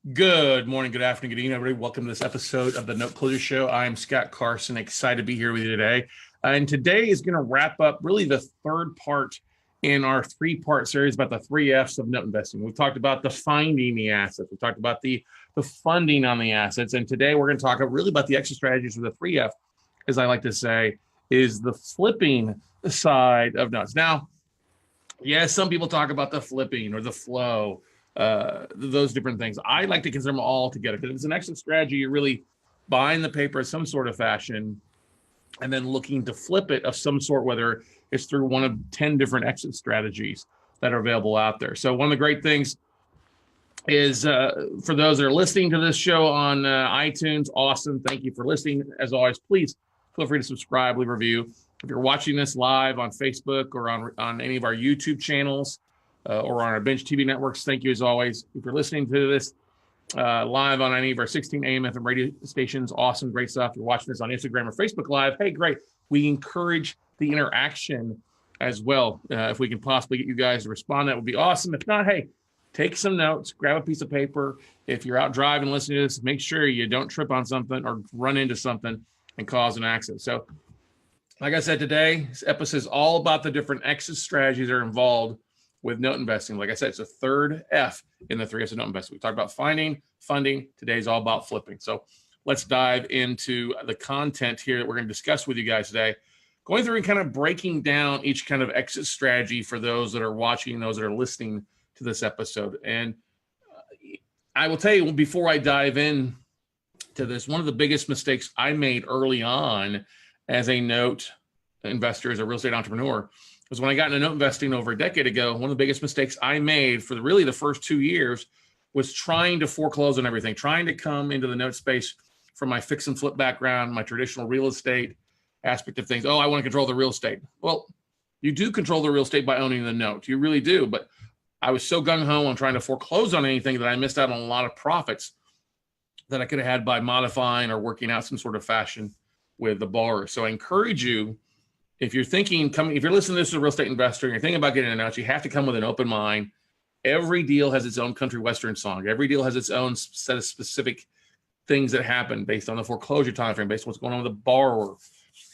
Good morning, good afternoon, good evening, everybody. Welcome to this episode of the Note Closure Show. I'm Scott Carson, excited to be here with you today. And today is going to wrap up really the third part in our three-part series about the three F's of note investing. We've talked about the finding the assets. We've talked about the funding on the assets. And today we're going to talk really about the exit strategies for the three F, as I like to say, is the flipping side of notes. Now, yes, some people talk about the flipping or the flow, those different things. I like to consider them all together because if it's an exit strategy, you're really buying the paper in some sort of fashion and then looking to flip it of some sort, whether it's through one of 10 different exit strategies that are available out there. So one of the great things is for those that are listening to this show on iTunes, awesome. Thank you for listening. As always, please feel free to subscribe, leave a review. If you're watching this live on Facebook or on any of our YouTube channels or on our Bench TV networks, thank you as always. If you're listening to this live on any of our 16 AM FM radio stations, awesome, great stuff. If you're watching this on Instagram or Facebook Live, hey, great. We encourage the interaction as well. If we can possibly get you guys to respond, that would be awesome. If not, hey, take some notes, grab a piece of paper. If you're out driving, listening to this, make sure you don't trip on something or run into something and cause an accident. So, like I said, today, this episode is all about the different exit strategies that are involved with note investing. Like I said, it's a third F in the three F's of note investing. We talked about finding, funding. Today's all about flipping. So let's dive into the content here that we're going to discuss with you guys today. Going through and kind of breaking down each kind of exit strategy for those that are watching, those that are listening to this episode. And I will tell you, before I dive in to this, one of the biggest mistakes I made early on as a note investor, as a real estate entrepreneur, was when I got into note investing over a decade ago. One of the biggest mistakes I made for really the first 2 years was trying to foreclose on everything, trying to come into the note space from my fix and flip background, my traditional real estate aspect of things. Oh, I want to control the real estate. Well, you do control the real estate by owning the note. You really do. But I was so gung-ho on trying to foreclose on anything that I missed out on a lot of profits that I could have had by modifying or working out some sort of fashion with the borrower. So I encourage you, if you're thinking, if you're listening to this as a real estate investor and you're thinking about getting an out, you have to come with an open mind. Every deal has its own country western song. Every deal has its own set of specific things that happen based on the foreclosure timeframe, based on what's going on with the borrower,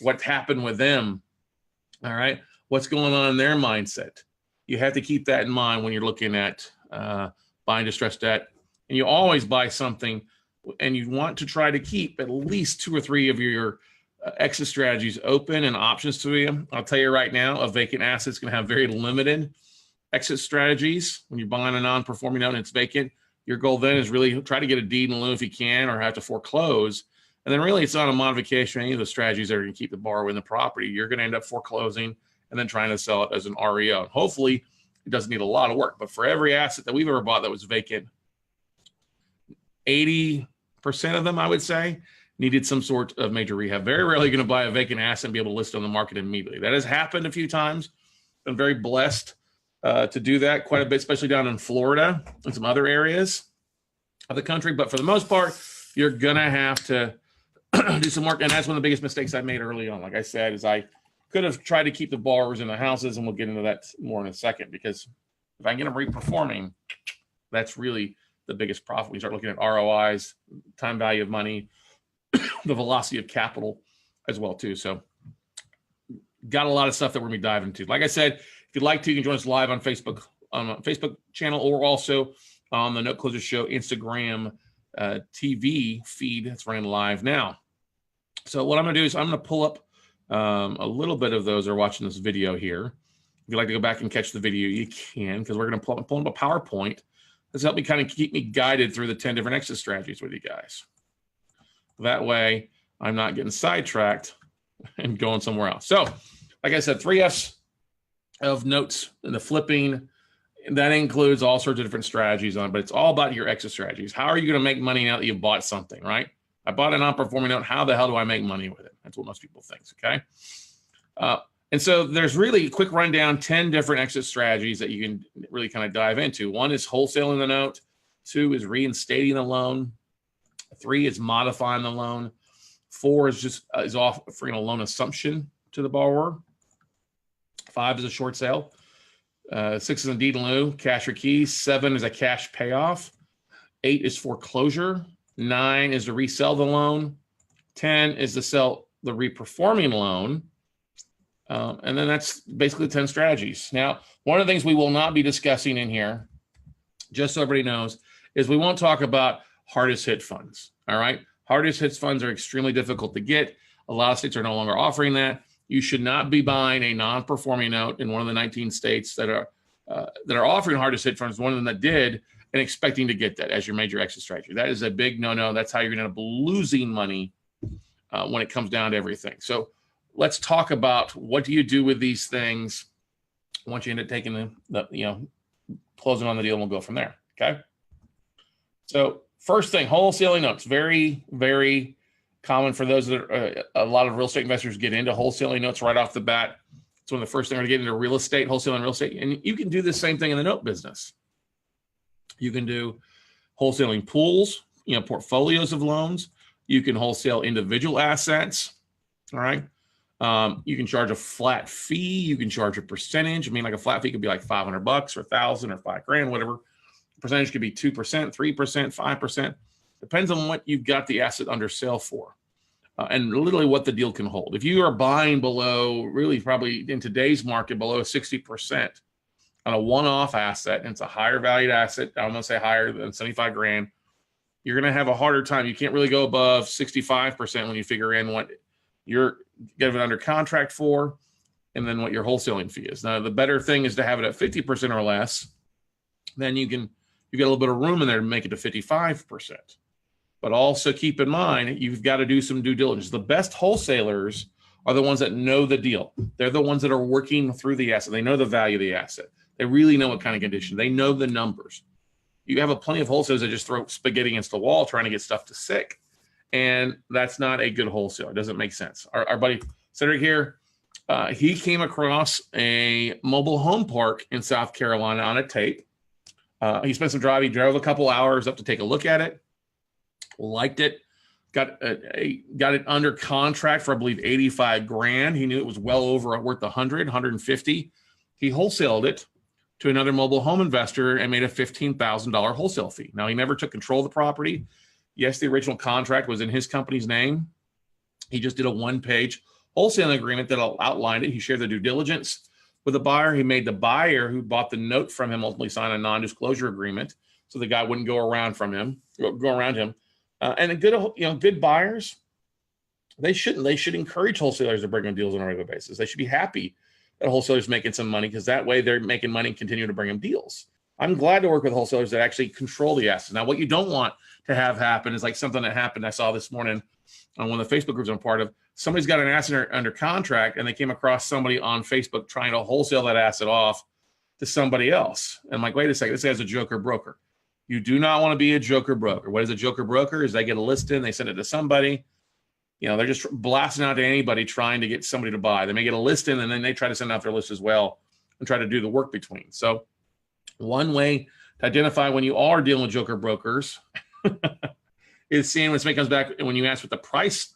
what happened with them. All right, what's going on in their mindset. You have to keep that in mind when you're looking at buying distressed debt. And you always buy something, and you want to try to keep at least 2 or 3 of your exit strategies open and options to you. I'll tell you right now, a vacant asset is going to have very limited exit strategies. When you're buying a non-performing note and it's vacant, your goal then is really try to get a deed in lieu if you can, or have to foreclose. And then really it's not a modification or any of the strategies that are going to keep the borrower in the property. You're going to end up foreclosing and then trying to sell it as an REO. And hopefully it doesn't need a lot of work, but for every asset that we've ever bought that was vacant, 80% of them, I would say, needed some sort of major rehab. Very rarely going to buy a vacant asset and be able to list it on the market immediately. That has happened a few times. Been very blessed to do that quite a bit, especially down in Florida and some other areas of the country. But for the most part, you're going to have to do some work. And that's one of the biggest mistakes I made early on. Like I said, is I could have tried to keep the borrowers in the houses, and we'll get into that more in a second, because if I can get them reperforming, that's really the biggest profit. We start looking at ROIs, time value of money, the velocity of capital as well too. So got a lot of stuff that we're going to be diving into. Like I said, if you'd like to, you can join us live on Facebook channel, or also on the Note Closure Show Instagram TV feed that's running live now. So what I'm going to do is I'm going to pull up a little bit of those that are watching this video here. If you'd like to go back and catch the video, you can, because we're going to pull up a PowerPoint. This help me kind of keep me guided through the 10 different exit strategies with you guys. That way, I'm not getting sidetracked and going somewhere else. So, like I said, 3 F's of notes and the flipping. That includes all sorts of different strategies on it, but it's all about your exit strategies. How are you going to make money now that you've bought something, right? I bought a non-performing note. How the hell do I make money with it? That's what most people think, okay? And so there's really a quick rundown, 10 different exit strategies that you can really kind of dive into. 1 is wholesaling the note. 2 is reinstating the loan. 3 is modifying the loan. 4 is just offering a loan assumption to the borrower. 5 is a short sale. 6 is a deed in lieu, cash or keys. 7 is a cash payoff. 8 is foreclosure. 9 is to resell the loan. 10 is to sell the reperforming loan. And then that's basically 10 strategies. Now, one of the things we will not be discussing in here, just so everybody knows, is we won't talk about hardest hit funds. All right. Hardest hit funds are extremely difficult to get. A lot of states are no longer offering that. You should not be buying a non-performing note in one of the 19 states that are offering hardest hit funds, one of them that did, and expecting to get that as your major exit strategy. That is a big no-no. That's how you're going to end up losing money when it comes down to everything. So let's talk about what do you do with these things once you end up taking closing on the deal, and we'll go from there. Okay. So first thing, wholesaling notes. Very, very common for those that are, a lot of real estate investors get into wholesaling notes right off the bat. It's one of the first things to get into real estate, wholesaling real estate. And you can do the same thing in the note business. You can do wholesaling pools, portfolios of loans. You can wholesale individual assets. All right. You can charge a flat fee. You can charge a percentage. I mean, like a flat fee could be like $500 or $1,000 or $5,000, whatever. Percentage could be 2%, 3%, 5%. Depends on what you've got the asset under sale for, and literally what the deal can hold. If you are buying below, really probably in today's market, below 60% on a one-off asset, and it's a higher valued asset, I'm going to say higher than 75 grand, you're going to have a harder time. You can't really go above 65% when you figure in what you're getting it under contract for, and then what your wholesaling fee is. Now, the better thing is to have it at 50% or less. Then you get a little bit of room in there to make it to 55%. But also keep in mind, you've got to do some due diligence. The best wholesalers are the ones that know the deal. They're the ones that are working through the asset. They know the value of the asset. They really know what kind of condition. They know the numbers. You have plenty of wholesalers that just throw spaghetti against the wall trying to get stuff to stick. And that's not a good wholesaler. It doesn't make sense. Our buddy Cedric here, he came across a mobile home park in South Carolina on a tape. He spent some drive. He drove a couple hours up to take a look at it. Liked it. Got it under contract for, I believe, 85 grand. He knew it was well over worth 100, 150. He wholesaled it to another mobile home investor and made a $15,000 wholesale fee. Now, he never took control of the property. Yes, the original contract was in his company's name. He just did a one-page wholesaling agreement that outlined it. He shared the due diligence with the buyer. He made the buyer who bought the note from him ultimately sign a non-disclosure agreement, so the guy wouldn't go around him. And good buyers, they should encourage wholesalers to bring them deals on a regular basis. They should be happy that wholesalers making some money, because that way they're making money and continue to bring them deals. I'm glad to work with wholesalers that actually control the assets. Now, what you don't want to have happen is like something that happened I saw this morning on one of the Facebook groups I'm part of. Somebody's got an asset under contract, and they came across somebody on Facebook trying to wholesale that asset off to somebody else. And I'm like, wait a second, this guy's a joker broker. You do not want to be a joker broker. What is a joker broker? Is they get a listing, they send it to somebody. They're just blasting out to anybody trying to get somebody to buy. They may get a listing, and then they try to send out their list as well and try to do the work between. So one way to identify when you are dealing with joker brokers is seeing when somebody comes back and when you ask what the price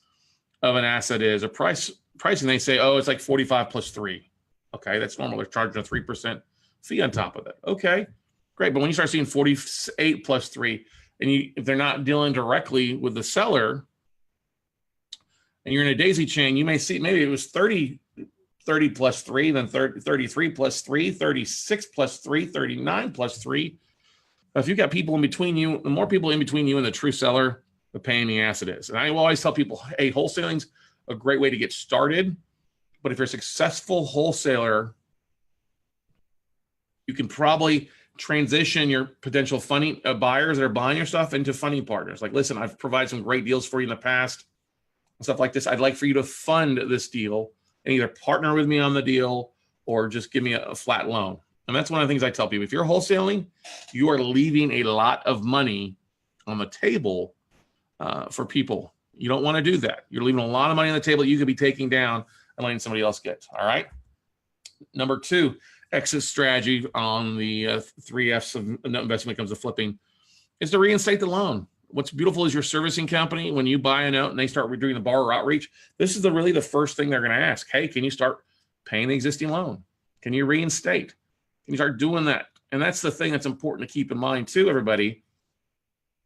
of an asset is, or pricing, they say, oh, it's like 45 plus 3. Okay, that's normal. They're charging a 3% fee on top of it. Okay, great. But when you start seeing 48 plus 3, and if they're not dealing directly with the seller, and you're in a daisy chain, you may see maybe it was 30 plus 3, then 33 plus 3, 36 plus 3, 39 plus 3. If you've got people in between you, the more people in between you and the true seller, the pain in the ass it is. And I will always tell people, hey, wholesaling's a great way to get started. But if you're a successful wholesaler, you can probably transition your potential funding buyers that are buying your stuff into funding partners. Like, listen, I've provided some great deals for you in the past, and stuff like this. I'd like for you to fund this deal and either partner with me on the deal or just give me a flat loan. And that's one of the things I tell people. If you're wholesaling, you are leaving a lot of money on the table for people. You don't want to do that. You're leaving a lot of money on the table you could be taking down and letting somebody else get. All right. Number 2, exit strategy on the 3 F's of investment when it comes to flipping is to reinstate the loan. What's beautiful is your servicing company, when you buy a note and they start doing the borrower outreach, this is really the first thing they're going to ask. Hey, can you start paying the existing loan? Can you reinstate? Can you start doing that? And that's the thing that's important to keep in mind too, everybody,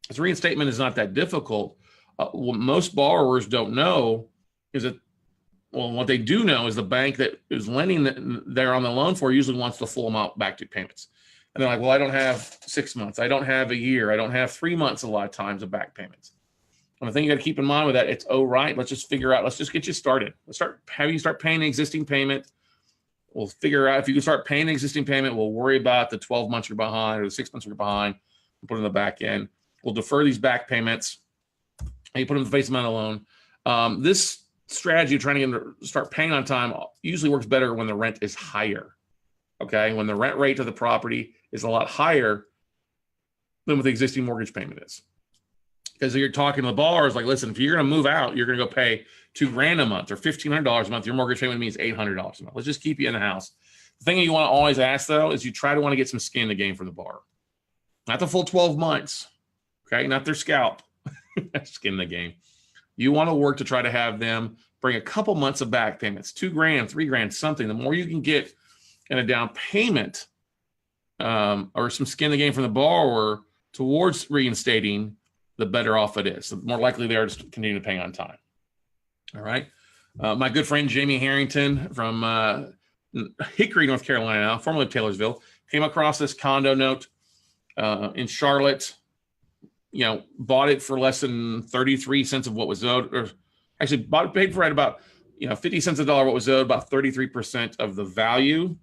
This reinstatement is not that difficult. What most borrowers don't know is that, well, what they do know is the bank that is lending there on the loan for usually wants the full amount back to payments. And they're like, well, I don't have 6 months. I don't have a year. I don't have 3 months a lot of times of back payments. And the thing you got to keep in mind with that, it's, oh, right, let's just figure out, let's just get you started. Let's have you start paying the existing payment. We'll figure out if you can start paying the existing payment. We'll worry about the 12 months you're behind or the 6 months you're behind. We'll put it in the back end. We'll defer these back payments. And you put them in the face amount of loan. This strategy of trying to get them to start paying on time usually works better when the rent is higher. Okay, when the rent rate of the property is a lot higher than what the existing mortgage payment is. Because you're talking to the borrowers like, listen, if you're going to move out, you're going to go pay $2,000 a month or $1,500 a month. Your mortgage payment means $800 a month. Let's just keep you in the house. The thing you want to always ask, though, is you try to want to get some skin in the game from the borrower. Not the full 12 months, okay? Not their scalp. Skin in the game. You want to work to try to have them bring a couple months of back payments, $2,000, $3,000, something. The more you can get in a down payment or some skin in the game from the borrower towards reinstating, the better off it is. The more likely they are to continue paying on time. All right. My good friend Jamie Harrington from Hickory, North Carolina, formerly Taylorsville, came across this condo note in Charlotte. You know, bought it for less than 33 cents of what was owed, or actually paid for it about 50 cents a dollar what was owed, about 33% of the value.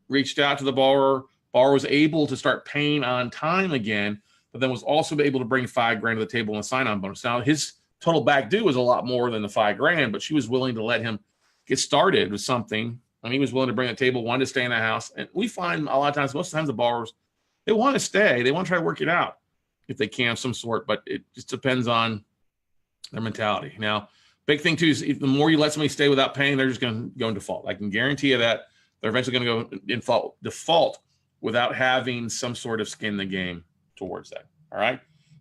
Reached out to the borrower. Borrower was able to start paying on time again, but then was also able to bring $5,000 to the table in a sign-on bonus. Now his total back due was a lot more than the $5,000, but she was willing to let him get started with something. And he was willing to bring a table, wanted to stay in the house. And we find a lot of times, most of the times the borrowers, they want to stay. They want to try to work it out if they can of some sort, but it just depends on their mentality. Now, big thing too is if the more you let somebody stay without paying, they're just going to go in default. I can guarantee you that they're eventually going to go in default without having some sort of skin in the game towards that. All right. Now,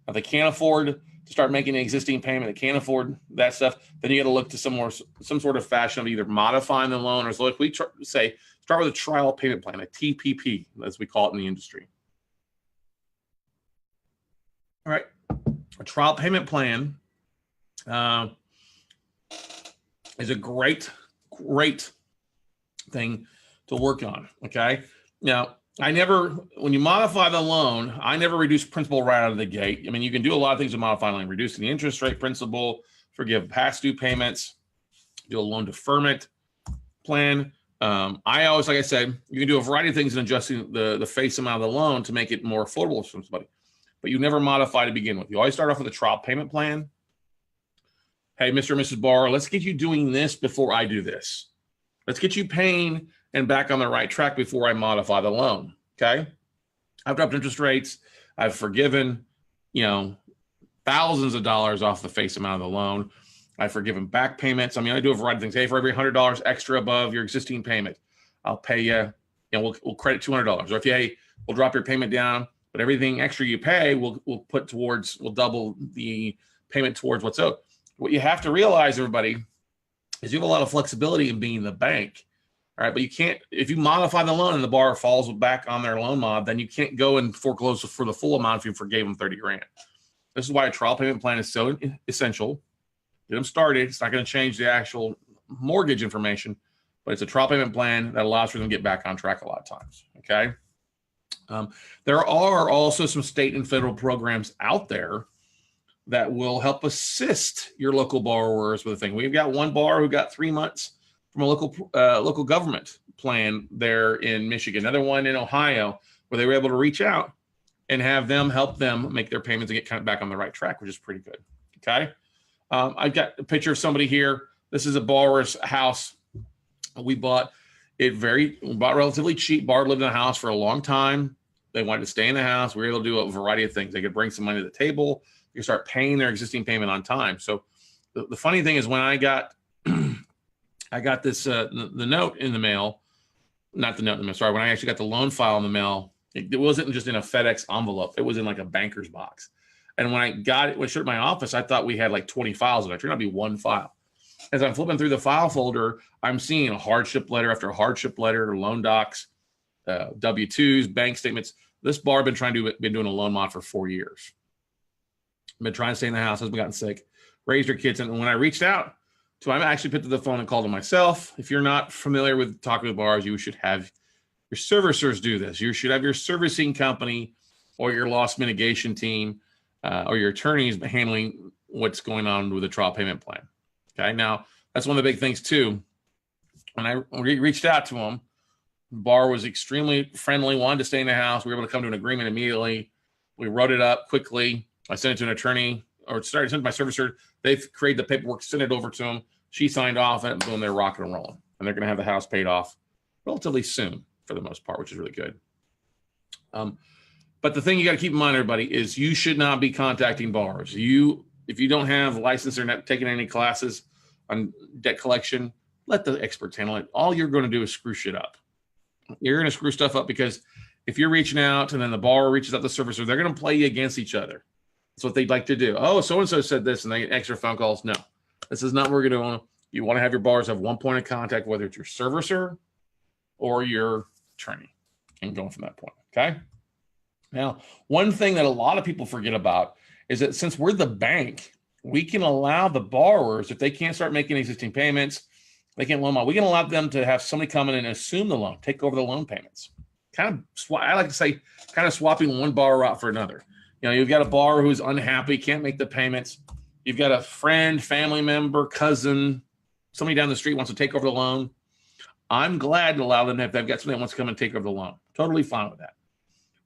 if they can't afford to start making an existing payment, they can't afford that stuff, then you got to look to some sort of fashion of either modifying the loan or so like we say, start with a trial payment plan, a TPP, as we call it in the industry. All right. A trial payment plan is a great thing to work on. Okay. Now, when you modify the loan, I never reduce principal right out of the gate. I mean, you can do a lot of things to modify the loan, reducing the interest rate, principal, forgive past due payments, do a loan deferment plan. I always, like I said, you can do a variety of things in adjusting the face amount of the loan to make it more affordable for somebody. But you never modify to begin with. You always start off with a trial payment plan. Hey, Mr. and Mrs. Borrower, let's get you doing this before I do this. Let's get you paying and back on the right track before I modify the loan, okay? I've dropped interest rates. I've forgiven, thousands of dollars off the face amount of the loan. I've forgiven back payments. I mean, I do a variety of things. Hey, for every $100 extra above your existing payment, I'll pay you, we'll credit $200. Or if we'll drop your payment down, but everything extra you pay, we'll double the payment towards what's owed. What you have to realize, everybody, is you have a lot of flexibility in being the bank. All right, but you can't, if you modify the loan and the borrower falls back on their loan mod, then you can't go and foreclose for the full amount if you forgave them $30,000. This is why a trial payment plan is so essential. Get them started. It's not going to change the actual mortgage information, but it's a trial payment plan that allows for them to get back on track a lot of times. Okay. There are also some state and federal programs out there that will help assist your local borrowers with a thing. We've got one borrower who got 3 months from a local government plan there in Michigan, another one in Ohio, where they were able to reach out and have them help them make their payments and get kind of back on the right track, which is pretty good. Okay. I've got a picture of somebody here. This is a borrower's house. We bought relatively cheap. Borrower lived in the house for a long time. They wanted to stay in the house. We were able to do a variety of things. They could bring some money to the table. You start paying their existing payment on time. So the funny thing is when I got this, the note in the mail, not the note in the mail, sorry, when I actually got the loan file in the mail, it wasn't just in a FedEx envelope. It was in like a banker's box. And when I got it, when I showed it in my office, I thought we had like 20 files in it. It turned out to be one file. As I'm flipping through the file folder, I'm seeing a hardship letter after hardship letter, loan docs, W-2s, bank statements. This bar been doing a loan mod for 4 years. been trying to stay in the house, has been gotten sick, raised her kids. And when I reached out to him, I actually picked up the phone and called him myself. If you're not familiar with talking with borrowers, you should have your servicers do this. You should have your servicing company or your loss mitigation team or your attorneys handling what's going on with the trial payment plan. Okay. Now, that's one of the big things too. When I reached out to him, the borrower was extremely friendly, wanted to stay in the house. We were able to come to an agreement immediately. We wrote it up quickly. I sent it to an attorney, or started sent it to my servicer. They've created the paperwork, sent it over to him. She signed off, and boom, they're rocking and rolling. And they're going to have the house paid off relatively soon for the most part, which is really good. But the thing you got to keep in mind, everybody, is you should not be contacting borrowers. If you don't have a license or not taking any classes on debt collection, let the experts handle it. All you're going to do is screw shit up. You're going to screw stuff up because if you're reaching out and then the borrower reaches out to the servicer, they're going to play you against each other. That's what they'd like to do. Oh, so-and-so said this, and they get extra phone calls. No, this is not what we're going to do. You want to have your borrowers have one point of contact, whether it's your servicer or your attorney, and going from that point, okay? Now, one thing that a lot of people forget about is that since we're the bank, we can allow the borrowers, if they can't start making existing payments, they can't loan out. We can allow them to have somebody come in and assume the loan, take over the loan payments. I like to say, kind of swapping one borrower out for another. You know, you've got a borrower who's unhappy, can't make the payments. You've got a friend, family member, cousin, somebody down the street wants to take over the loan. I'm glad to allow them if they've got somebody that wants to come and take over the loan. Totally fine with that.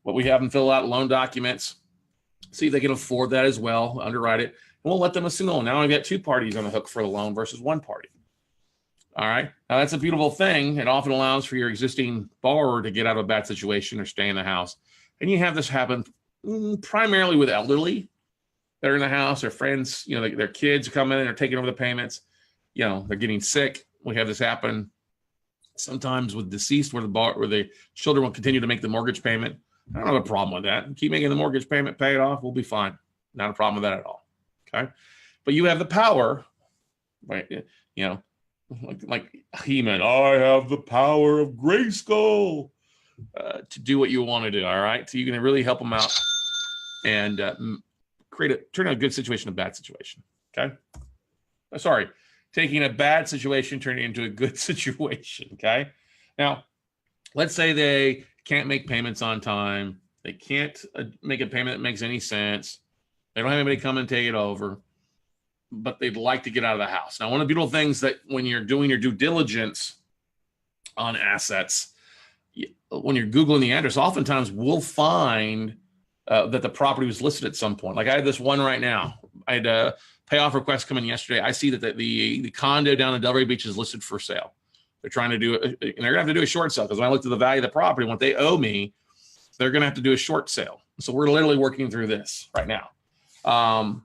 What we have them fill out loan documents, see if they can afford that as well, underwrite it, and we'll let them assume the loan. Now we've got two parties on the hook for the loan versus one party. All right. Now that's a beautiful thing. It often allows for your existing borrower to get out of a bad situation or stay in the house. And you have this happen primarily with elderly that are in the house, their friends, you know, their kids come in and are taking over the payments. You know, they're getting sick. We have this happen sometimes with deceased where the children will continue to make the mortgage payment. I don't have a problem with that. Keep making the mortgage payment, pay it off. We'll be fine. Not a problem with that at all. Okay. But you have the power, right? You know, like He-Man, I have the power of Grayskull to do what you want to do. All right. So you can really help them out and turn a good situation to a bad situation. Okay. Sorry. Taking a bad situation, turning it into a good situation. Okay. Now, let's say they can't make payments on time. They can't make a payment that makes any sense. They don't have anybody come and take it over, but they'd like to get out of the house. Now, one of the beautiful things that when you're doing your due diligence on assets, when you're Googling the address, oftentimes we'll find that the property was listed at some point. Like I had this one right now. I had a payoff request come in yesterday. I see that the condo down in Delray Beach is listed for sale. They're trying to do it, and they're going to have to do a short sale because when I looked at the value of the property, what they owe me, they're going to have to do a short sale. So we're literally working through this right now.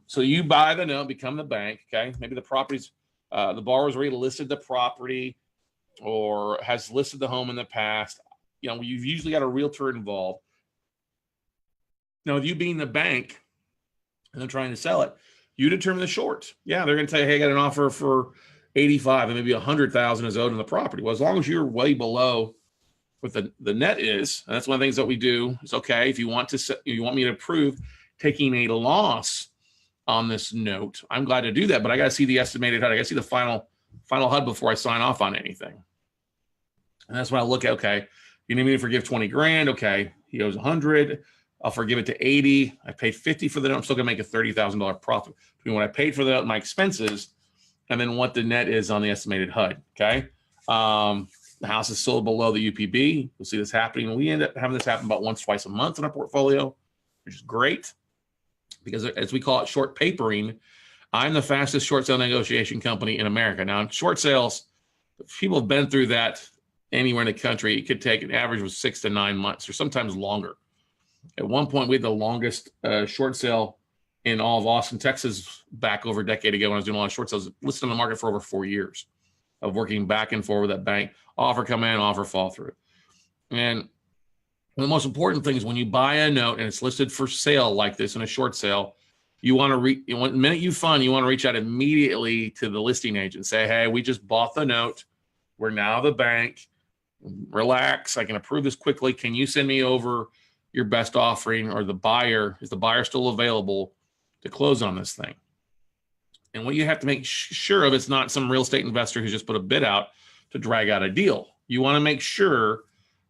So you buy the note, become the bank. Okay. Maybe the property's, the borrower's already listed the property or has listed the home in the past. You know, you've usually got a realtor involved. Now, with you being the bank and they're trying to sell it, you determine the short. Yeah, they're going to tell you, hey, I got an offer for 85 and maybe 100,000 is owed on the property. Well, as long as you're way below what the net is, and that's one of the things that we do. It's okay if you want me to approve taking a loss on this note. I'm glad to do that, but I got to see the estimated HUD. I got to see the final HUD before I sign off on anything. And that's when I look at, okay, you need me to forgive 20 grand. Okay, he owes 100. I'll forgive it to 80. I paid 50 for the note. I'm still gonna make a $30,000 profit between what I paid for the note, my expenses, and then what the net is on the estimated HUD. Okay. The house is sold below the UPB. You'll see this happening. We end up having this happen about once, twice a month in our portfolio, which is great because as we call it short papering, I'm the fastest short sale negotiation company in America. Now, in short sales, people have been through that anywhere in the country. It could take an average of 6 to 9 months or sometimes longer. At one point, we had the longest short sale in all of Austin, Texas, back over a decade ago when I was doing a lot of short sales, listed on the market for over 4 years of working back and forth with that bank, offer come in, offer fall through. And one of the most important things when you buy a note and it's listed for sale like this in a short sale, you want to the minute you fund, you want to reach out immediately to the listing agent, say, hey, we just bought the note. We're now the bank. Relax. I can approve this quickly. Can you send me over your best offering or the buyer? Is the buyer still available? to close on this thing. And what you have to make sure of, it's not some real estate investor who's just put a bid out to drag out a deal. You want to make sure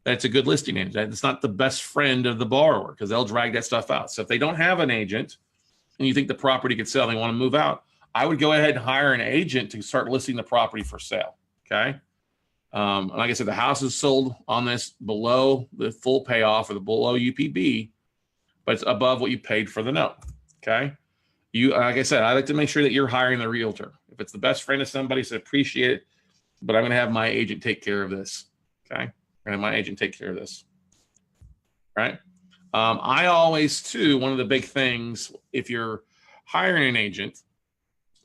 that it's a good listing agent, that it's not the best friend of the borrower, because they'll drag that stuff out. So if they don't have an agent and you think the property could sell, they want to move out, I would go ahead and hire an agent to start listing the property for sale. Okay. Like I said, the house is sold on this below the full payoff or the below UPB, but it's above what you paid for the note. Okay. Like I said, I like to make sure that you're hiring the realtor. If it's the best friend of somebody, so appreciate it, but I'm going to have my agent take care of this. Okay. And my agent take care of this. Right. I always too, one of the big things, if you're hiring an agent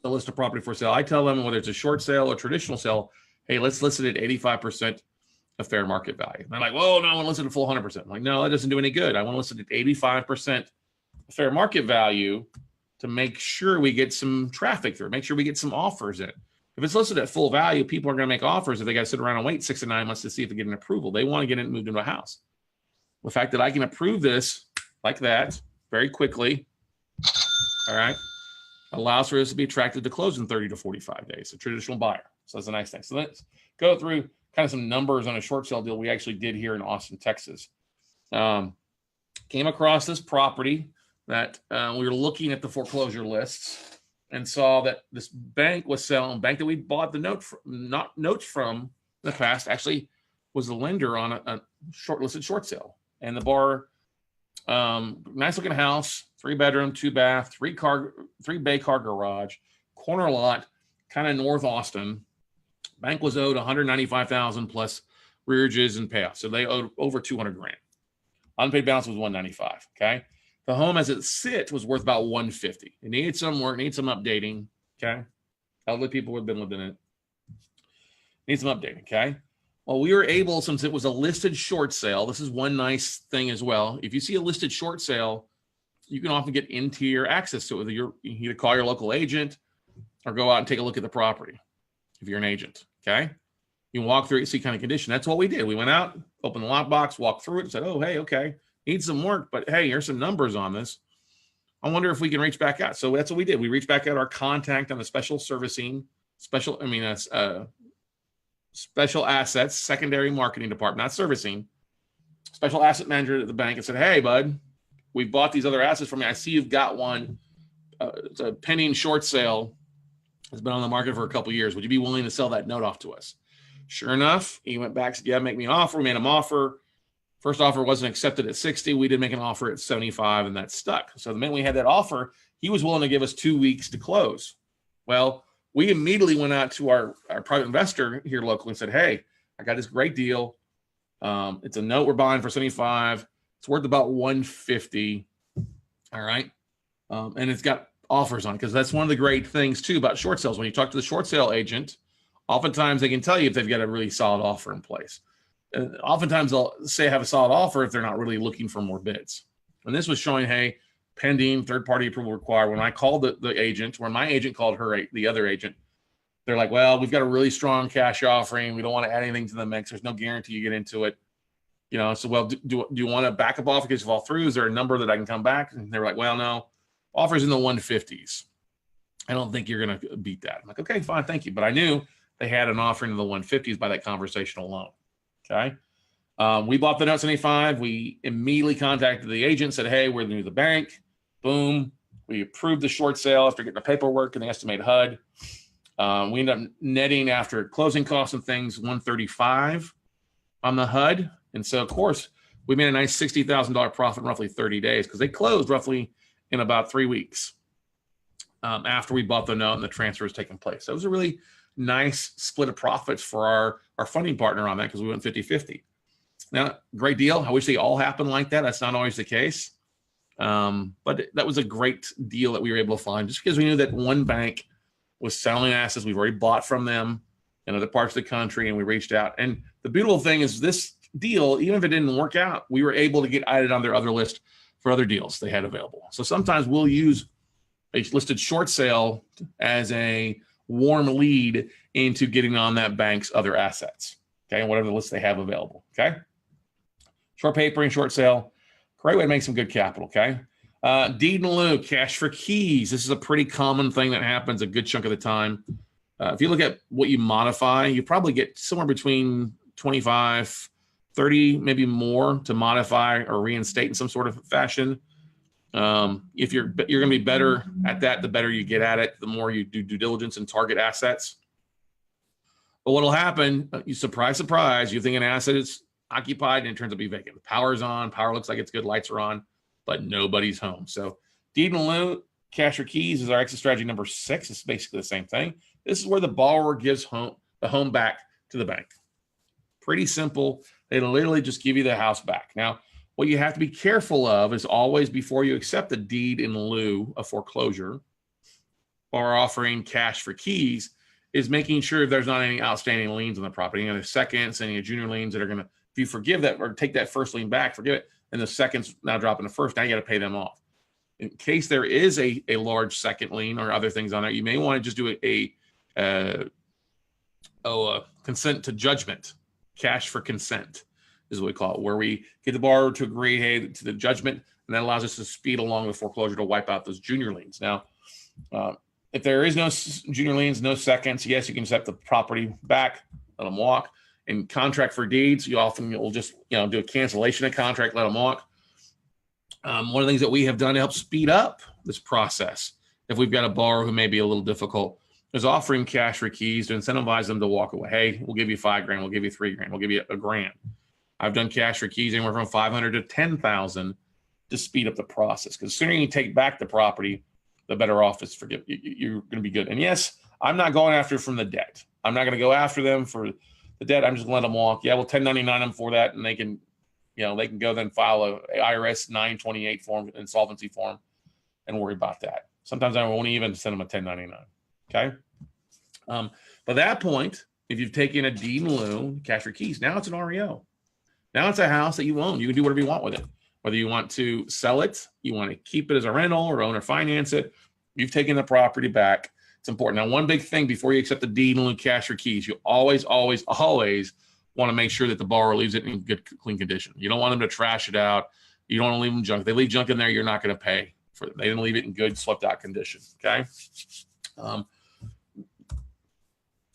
to list a property for sale, I tell them whether it's a short sale or traditional sale, hey, let's list it at 85% of fair market value. And they're like, whoa, no, I want to list it at full 100%. I'm like, no, that doesn't do any good. I want to list it at 85% of fair market value to make sure we get some traffic through, make sure we get some offers in. If it's listed at full value, people are going to make offers if they got to sit around and wait 6 to 9 months to see if they get an approval. They want to get it moved into a house. The fact that I can approve this like that very quickly, all right, allows for this to be attracted to close in 30 to 45 days, a traditional buyer. So that's a nice thing. So let's go through kind of some numbers on a short sale deal we actually did here in Austin, Texas. Came across this property that we were looking at the foreclosure lists and saw that this bank was selling, bank that we bought the notes from in the past, actually was the lender on a shortlisted short sale. And the borrower, nice looking house, 3-bedroom, 2-bath, 3-bay car garage, corner lot, kind of North Austin. Bank was owed $195,000 plus rearages and payoffs. So they owed over $200,000. Unpaid balance was $195,000. Okay. The home as it sits was worth about $150,000. It needed some work, needs some updating. Okay. Elderly people would have been living in it. Needs some updating. Okay. Well, we were able, since it was a listed short sale, this is one nice thing as well. If you see a listed short sale, you can often get interior access to it. You either call your local agent or go out and take a look at the property if you're an agent. Okay. You can walk through it, see kind of condition. That's what we did. We went out, opened the lockbox, walked through it and said, oh, hey, okay, needs some work, but hey, here's some numbers on this. I wonder if we can reach back out. So that's what we did. We reached back out our contact on the special assets, secondary marketing department, not servicing, special asset manager at the bank, and said, hey, bud, we bought these other assets from you. I see you've got one. It's a pending short sale. It's been on the market for a couple of years. Would you be willing to sell that note off to us? Sure enough, he went back, said, yeah, make me an offer. We made him an offer. First offer wasn't accepted at 60. We did make an offer at 75, and that stuck. So the minute we had that offer, he was willing to give us 2 weeks to close. Well, we immediately went out to our private investor here locally and said, hey, I got this great deal. It's a note we're buying for 75. It's worth about 150. All right. And it's got offers on it, because that's one of the great things too about short sales. When you talk to the short sale agent, oftentimes they can tell you if they've got a really solid offer in place. And oftentimes they'll say have a solid offer if they're not really looking for more bids. And this was showing, hey, pending, third-party approval required. When I called the agent, when my agent called the other agent, they're like, well, we've got a really strong cash offering. We don't want to add anything to the mix. There's no guarantee you get into it. You know, so, well, do you want to back up offer because you fall through? Is there a number that I can come back? And they were like, well, no, offers in the 150s. I don't think you're going to beat that. I'm like, okay, fine, thank you. But I knew they had an offering in the 150s by that conversation alone. Okay. We bought the note 75. We immediately contacted the agent, said, hey, we're new to the bank. Boom. We approved the short sale after getting the paperwork and the estimated HUD. We ended up netting, after closing costs and things, 135 on the HUD. And so, of course, we made a nice $60,000 profit in roughly 30 days, because they closed roughly in about 3 weeks after we bought the note and the transfer was taking place. So it was a really nice split of profits for our funding partner on that, because we went 50-50. Now, great deal. I wish they all happened like that. That's not always the case. But that was a great deal that we were able to find, just because we knew that one bank was selling assets we've already bought from them in other parts of the country, and we reached out. And the beautiful thing is, this deal, even if it didn't work out, we were able to get added on their other list for other deals they had available. So sometimes we'll use a listed short sale as a warm lead into getting on that bank's other assets, okay, and whatever list they have available, okay? Short papering, short sale, great way to make some good capital, okay? Deed in lieu, cash for keys. This is a pretty common thing that happens a good chunk of the time. If you look at what you modify, you probably get somewhere between 25, 30, maybe more to modify or reinstate in some sort of fashion. If you're going to be better at that, the better you get at it, the more you do due diligence and target assets. But what'll happen, you surprise, you think an asset is occupied and it turns out to be vacant. The power's on, power looks like it's good, lights are on, but nobody's home. So deed in lieu, cash or keys is our exit strategy number 6. It's basically the same thing. This is where the borrower gives the home back to the bank. Pretty simple. They literally just give you the house back. Now, what you have to be careful of is always before you accept a deed in lieu of foreclosure or offering cash for keys is making sure there's not any outstanding liens on the property, any seconds, any junior liens that are going to, if you forgive that or take that first lien back, forgive it, and the second's now dropping the first, now you got to pay them off. In case there is a large second lien or other things on there, you may want to just do a consent to judgment, cash for consent is what we call it, where we get the borrower to agree, hey, to the judgment, and that allows us to speed along the foreclosure to wipe out those junior liens. Now, if there is no junior liens, no seconds, yes, you can accept the property back, let them walk. In contract for deeds, you'll just do a cancellation of contract, let them walk. One of the things that we have done to help speed up this process, if we've got a borrower who may be a little difficult, is offering cash for keys to incentivize them to walk away. Hey, we'll give you $5,000, we'll give you $3,000, we'll give you $1,000. I've done cash for keys anywhere from $500 to $10,000 to speed up the process. Because the sooner you take back the property, the better off it's for you. You're going to be good. And yes, I'm not going after from the debt. I'm not going to go after them for the debt. I'm just going to let them walk. Yeah, we'll 1099 them for that, and they can go then file a IRS 928 form, insolvency form, and worry about that. Sometimes I won't even send them a 1099. Okay. By that point, if you've taken a deed in lieu, cash for keys, now it's an REO. Now it's a house that you own. You can do whatever you want with it. Whether you want to sell it, you want to keep it as a rental or own or finance it, you've taken the property back. It's important. Now, one big thing before you accept the deed in lieu, cash or keys, you always want to make sure that the borrower leaves it in good, clean condition. You don't want them to trash it out. You don't want to leave them junk. If they leave junk in there, you're not going to pay for it. They didn't leave it in good, swept out condition. Okay.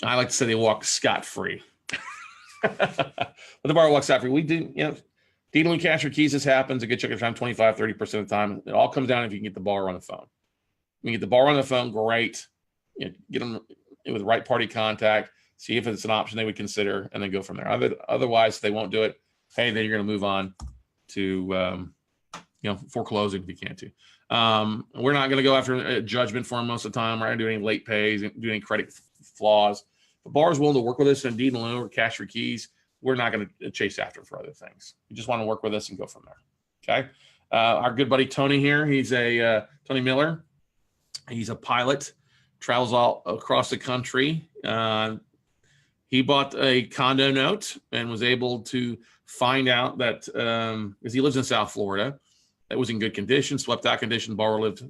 I like to say they walk scot-free. But the borrower walks scot-free. We do, deed in lieu, cash or keys, this happens a good chunk of the time, 25, 30% of the time. It all comes down if you can get the borrower on the phone. You can get the borrower on the phone, great. Get them with the right party contact, see if it's an option they would consider, and then go from there. Otherwise, if they won't do it, hey, then you're going to move on to foreclosing if you can too. We're not going to go after a judgment for them most of the time. We're not going to do any late pays, do any credit flaws. If the borrower's willing to work with us in deed in lieu or cash for keys, we're not going to chase after for other things. We just want to work with us and go from there. Okay. Our good buddy Tony here, he's Tony Miller. He's a pilot, travels all across the country. He bought a condo note and was able to find out that, because he lives in South Florida, that was in good condition, swept out condition. Borrower lived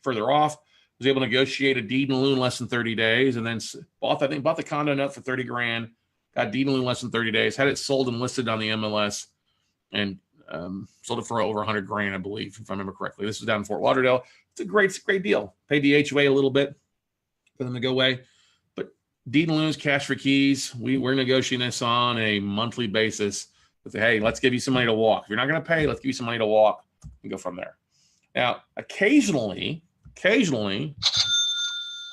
further off, was able to negotiate a deed in lieu in less than 30 days, and then bought the condo note for $30,000, got deed in lieu in less than 30 days, had it sold and listed on the MLS, and sold it for over $100,000, I believe, if I remember correctly. This was down in Fort Lauderdale. It's a great deal. Paid the HOA a little bit for them to go away, but deed in lieu, cash for keys. We're negotiating this on a monthly basis. With hey, let's give you some money to walk. If you're not going to pay, let's give you some money to walk and go from there. Now, occasionally,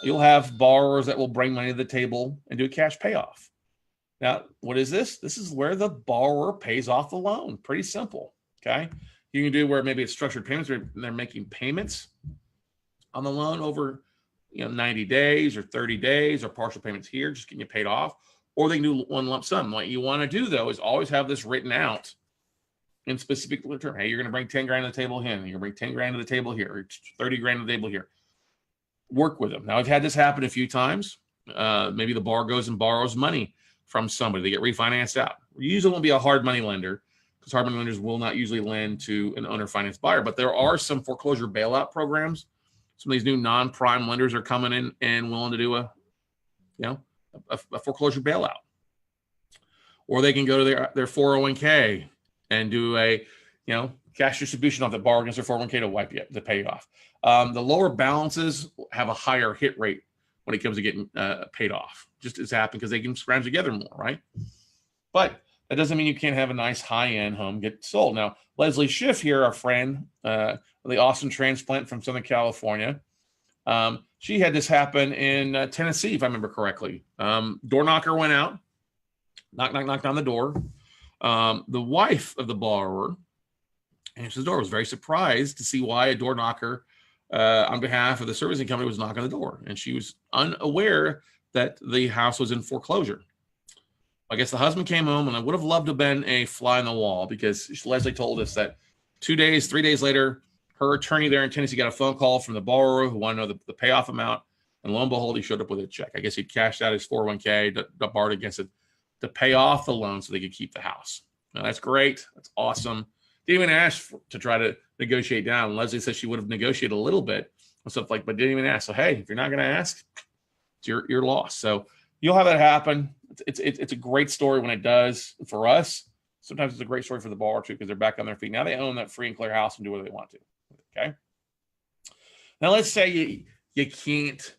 you'll have borrowers that will bring money to the table and do a cash payoff. Now, what is this? This is where the borrower pays off the loan. Pretty simple. Okay. You can do where maybe it's structured payments where they're making payments on the loan over 90 days or 30 days or partial payments here, just getting you paid off. Or they can do one lump sum. What you want to do, though, is always have this written out in specific terms. Hey, you're going to bring 10 grand to the table here, and you're going to bring 10 grand to the table here, or 30 grand to the table here. Work with them. Now, I've had this happen a few times. Maybe the borrower goes and borrows money from somebody. They get refinanced out. We usually won't be a hard money lender because hard money lenders will not usually lend to an owner finance buyer. But there are some foreclosure bailout programs. Some of these new non-prime lenders are coming in and willing to do a foreclosure bailout. Or they can go to their 401k and do a cash distribution off the borrower against their 401k to wipe you to pay you off. The lower balances have a higher hit rate when it comes to getting paid off. Just as happened because they can scrounge together more, right? But that doesn't mean you can't have a nice high-end home get sold. Now, Leslie Schiff here, our friend, the Austin transplant from Southern California, she had this happen in Tennessee, if I remember correctly. Door knocker went out, knocked on the door. The wife of the borrower answered the door, was very surprised to see why a door knocker on behalf of the servicing company was knocking on the door. And she was unaware that the house was in foreclosure. I guess the husband came home, and I would have loved to have been a fly on the wall, because Leslie told us that 3 days later, her attorney there in Tennessee got a phone call from the borrower who wanted to know the payoff amount. And lo and behold, he showed up with a check. I guess he'd cashed out his 401k, borrowed against it to pay off the loan so they could keep the house. Now, that's great. That's awesome. Didn't even ask to try to negotiate down. Leslie said she would have negotiated a little bit and stuff like, but didn't even ask. So, hey, if you're not going to ask, it's your loss. So you'll have that happen. It's a great story when it does for us. Sometimes it's a great story for the borrower too, because they're back on their feet. Now they own that free and clear house and do whatever they want to. Okay. Now let's say you can't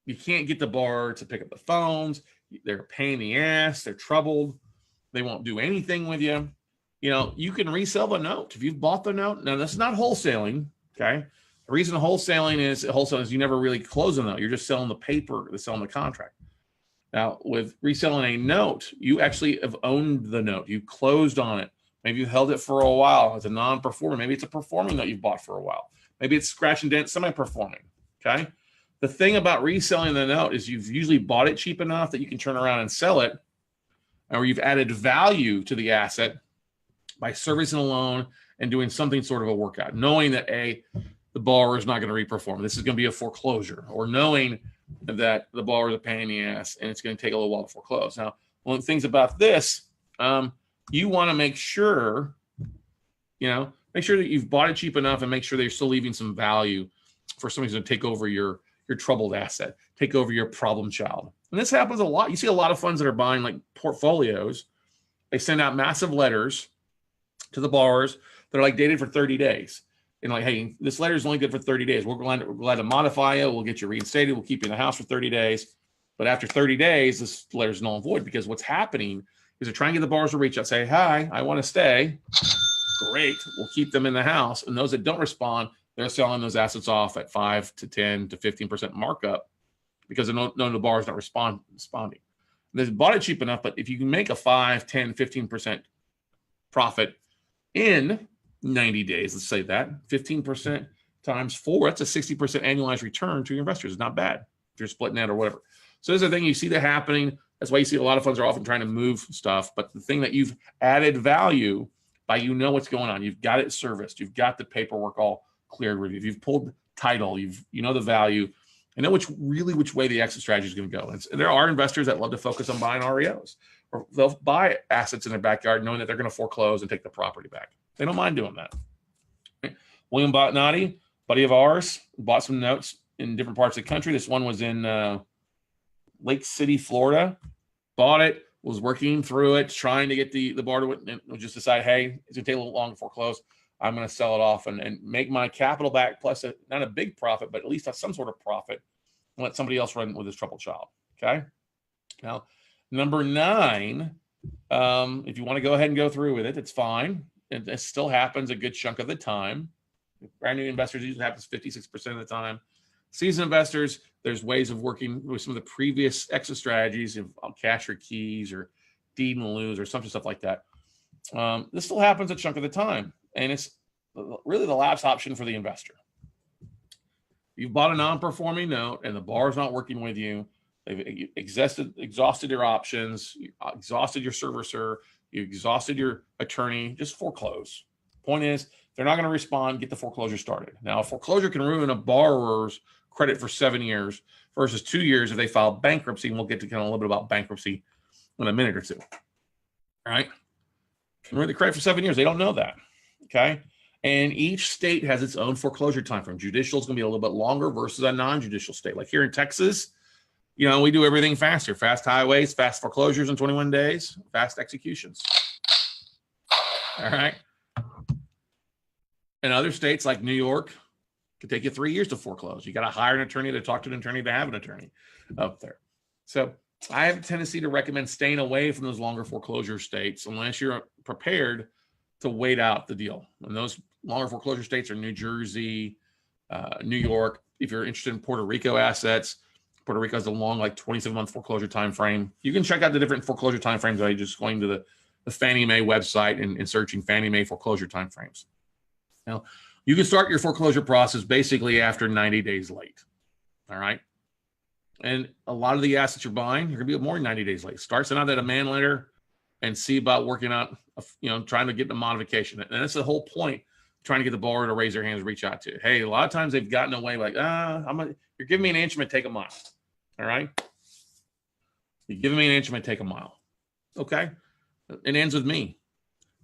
get the borrower to pick up the phones. They're a pain in the ass. They're troubled. They won't do anything with you. You can resell the note if you've bought the note. Now that's not wholesaling. Okay. The reason wholesaling is you never really close a note. You're just selling the paper, selling the contract. Now, with reselling a note, you actually have owned the note. You closed on it. Maybe you held it for a while as a non-performer. Maybe it's a performing note you've bought for a while. Maybe it's scratch and dent, semi-performing, okay? The thing about reselling the note is you've usually bought it cheap enough that you can turn around and sell it, or you've added value to the asset by servicing a loan and doing something sort of a workout, knowing that, the borrower is not going to reperform. This is going to be a foreclosure, or knowing that the borrower is a pain in the ass and it's going to take a little while to foreclose. Now, one of the things about this, you want to make sure that you've bought it cheap enough, and make sure that you're still leaving some value for somebody who's going to take over your troubled asset, take over your problem child. And this happens a lot. You see a lot of funds that are buying like portfolios. They send out massive letters to the borrowers that are like dated for 30 days. And like, hey, this letter is only good for 30 days. We're glad to modify it. We'll get you reinstated. We'll keep you in the house for 30 days. But after 30 days, this letter is null and void, because what's happening is they're trying to get the borrowers to reach out, say, hi, I want to stay. Great. We'll keep them in the house. And those that don't respond, they're selling those assets off at 5 to 10 to 15% markup, because none of the borrowers not responding. They bought it cheap enough, but if you can make a 5, 10, 15% profit in 90 days, let's say that 15% times 4, that's a 60% annualized return to your investors. It's not bad if you're splitting that or whatever. So there's a thing, you see that happening. That's why you see a lot of funds are often trying to move stuff. But the thing that you've added value by, what's going on. You've got it serviced. You've got the paperwork all cleared with you. You've pulled title. The value. And know which way the exit strategy is going to go. And there are investors that love to focus on buying REOs, or they'll buy assets in their backyard knowing that they're going to foreclose and take the property back. They don't mind doing that. William Botnati, buddy of ours, bought some notes in different parts of the country. This one was in Lake City, Florida. Bought it, was working through it, trying to get the borrower to just decide, hey, it's going to take a little long to foreclose. I'm going to sell it off and make my capital back, plus not a big profit, but at least some sort of profit, and let somebody else run with his troubled child. Okay. Now, number 9, if you want to go ahead and go through with it, it's fine. It still happens a good chunk of the time. Brand new investors, usually happens 56% of the time. Seasoned investors, there's ways of working with some of the previous exit strategies of cash or keys or deed and lose or something, stuff like that. This still happens a chunk of the time, and it's really the last option for the investor. You've bought a non-performing note and the borrower's not working with you. They've exhausted your options, you exhausted your servicer, you exhausted your attorney. Just foreclose. Point is, they're not going to respond. Get the foreclosure started. Now, a foreclosure can ruin a borrower's credit for 7 years versus 2 years if they file bankruptcy. And we'll get to kind of a little bit about bankruptcy in a minute or two. All right. Can ruin the credit for 7 years. They don't know that. Okay. And each state has its own foreclosure time frame. Judicial is going to be a little bit longer versus a non-judicial state. Like here in Texas, we do everything faster. Fast highways, fast foreclosures in 21 days, fast executions. All right. In other states like New York, it could take you 3 years to foreclose. You got to hire an attorney to talk to an attorney to have an attorney up there. So I have a tendency to recommend staying away from those longer foreclosure states unless you're prepared to wait out the deal. And those longer foreclosure states are New Jersey, New York. If you're interested in Puerto Rico assets, Puerto Rico has a long, like 27-month foreclosure time frame. You can check out the different foreclosure time frames by just going to the Fannie Mae website and searching Fannie Mae foreclosure time frames. Now, you can start your foreclosure process basically after 90 days late. All right. And a lot of the assets you're buying, you're going to be more than 90 days late. Start sending out that demand letter and see about working out, trying to get the modification. And that's the whole point, trying to get the borrower to raise their hands, reach out to you. Hey, a lot of times they've gotten away like, you're giving me an inch, I'm going to take a mile. All right. You're giving me an inch, I'm going to take a mile. Okay. It ends with me.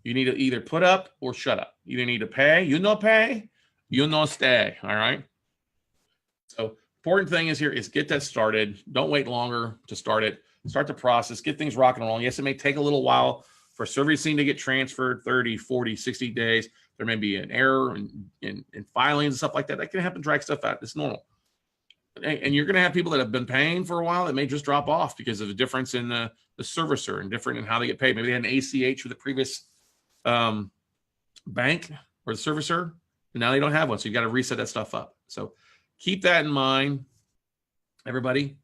You need to either put up or shut up. You either need to pay, pay, stay. All right. So important thing is here is get that started. Don't wait longer to start it. Start the process, get things rocking and rolling. Yes, it may take a little while for servicing to get transferred, 30, 40, 60 days. There may be an error in filings and stuff like that. That can happen, drag stuff out. It's normal. And you're going to have people that have been paying for a while that may just drop off because of the difference in the servicer and different in how they get paid. Maybe they had an ACH with the previous bank or the servicer, and now they don't have one. So you got to reset that stuff up. So keep that in mind, everybody,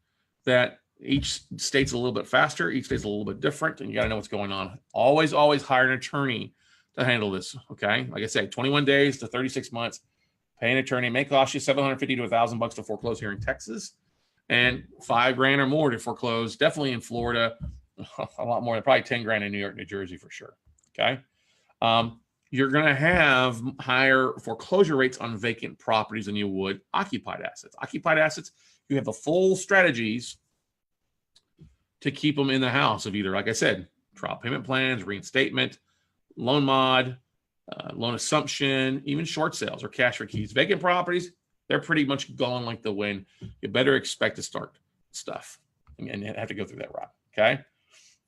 that each state's a little bit faster. Each state's a little bit different, and you got to know what's going on. Always hire an attorney to handle this. Okay. Like I said, 21 days to 36 months, pay an attorney may cost you $750 to $1,000 to foreclose here in Texas, and $5,000 or more to foreclose. Definitely in Florida, a lot more than probably $10,000 in New York, New Jersey for sure. Okay. You're going to have higher foreclosure rates on vacant properties than you would occupied assets. Occupied assets, you have the full strategies to keep them in the house of either, like I said, trial payment plans, reinstatement, loan mod, loan assumption, even short sales or cash for keys. Vacant properties, they're pretty much gone like the wind. You better expect to start stuff and have to go through that route. Okay.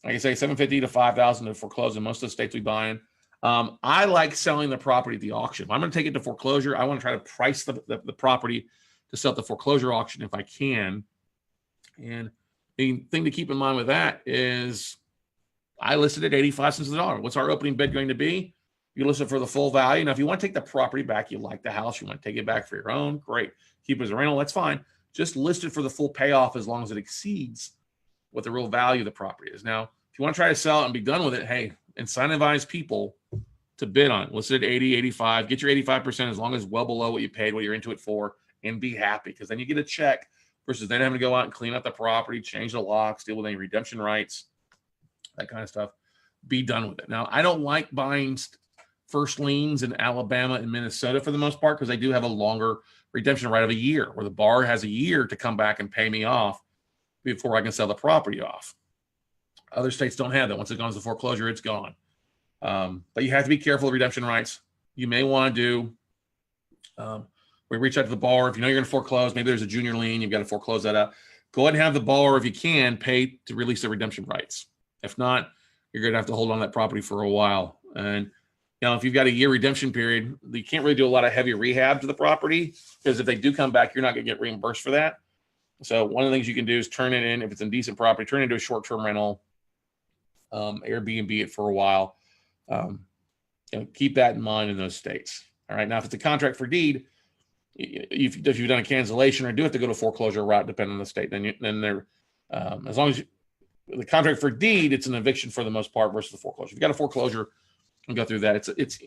Like I say, $750 to $5,000 to foreclose in most of the states we buy in. I like selling the property at the auction. If I'm going to take it to foreclosure, I want to try to price the property to sell at the foreclosure auction if I can. And the thing to keep in mind with that is I listed at 85 cents a dollar. What's our opening bid going to be? You list it for the full value. Now, if you want to take the property back, you like the house, you want to take it back for your own, great. Keep it as a rental, that's fine. Just list it for the full payoff as long as it exceeds what the real value of the property is. Now, if you want to try to sell it and be done with it, hey, incentivize people to bid on it. Listed at 80, 85, get your 85% as long as well below what you paid, what you're into it for, and be happy, because then you get a check versus then having to go out and clean up the property, change the locks, deal with any redemption rights, that kind of stuff. Be done with it. Now, I don't like buying first liens in Alabama and Minnesota for the most part because they do have a longer redemption right of a year, where the borrower has a year to come back and pay me off before I can sell the property off. Other states don't have that. Once it goes to foreclosure, it's gone. But you have to be careful of redemption rights. You may want to do, we reach out to the borrower. If you know you're going to foreclose, maybe there's a junior lien, you've got to foreclose that out. Go ahead and have the borrower, if you can, pay to release the redemption rights. If not, you're going to have to hold on to that property for a while. And if you've got a year redemption period, you can't really do a lot of heavy rehab to the property, because if they do come back, you're not going to get reimbursed for that. So one of the things you can do is turn it in, if it's a decent property, turn it into a short-term rental, Airbnb it for a while. Keep that in mind in those states. All right. Now, if it's a contract for deed, if you've done a cancellation or do have to go to foreclosure route, depending on the state, then they're as long as the contract for deed, it's an eviction for the most part versus the foreclosure. If you've got a foreclosure and go through that, it's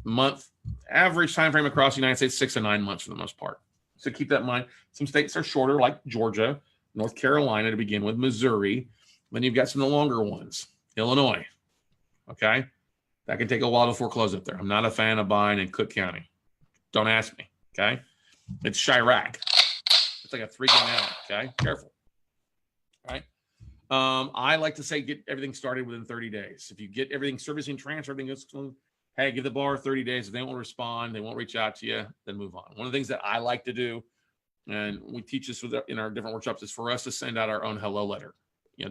month average time frame across the United States, 6 to 9 months for the most part. So keep that in mind. Some states are shorter, like Georgia, North Carolina to begin with, Missouri. Then you've got some of the longer ones, Illinois. Okay. That can take a while to foreclose up there. I'm not a fan of buying in Cook County. Don't ask me. Okay. It's Chirac. It's like a 3-gun alley. Okay. Careful. All right. I like to say get everything started within 30 days. If you get everything servicing, transfer, everything goes, hey, give the borrower 30 days. If they won't respond, they won't reach out to you, then move on. One of the things that I like to do, and we teach this in our different workshops, is for us to send out our own hello letter.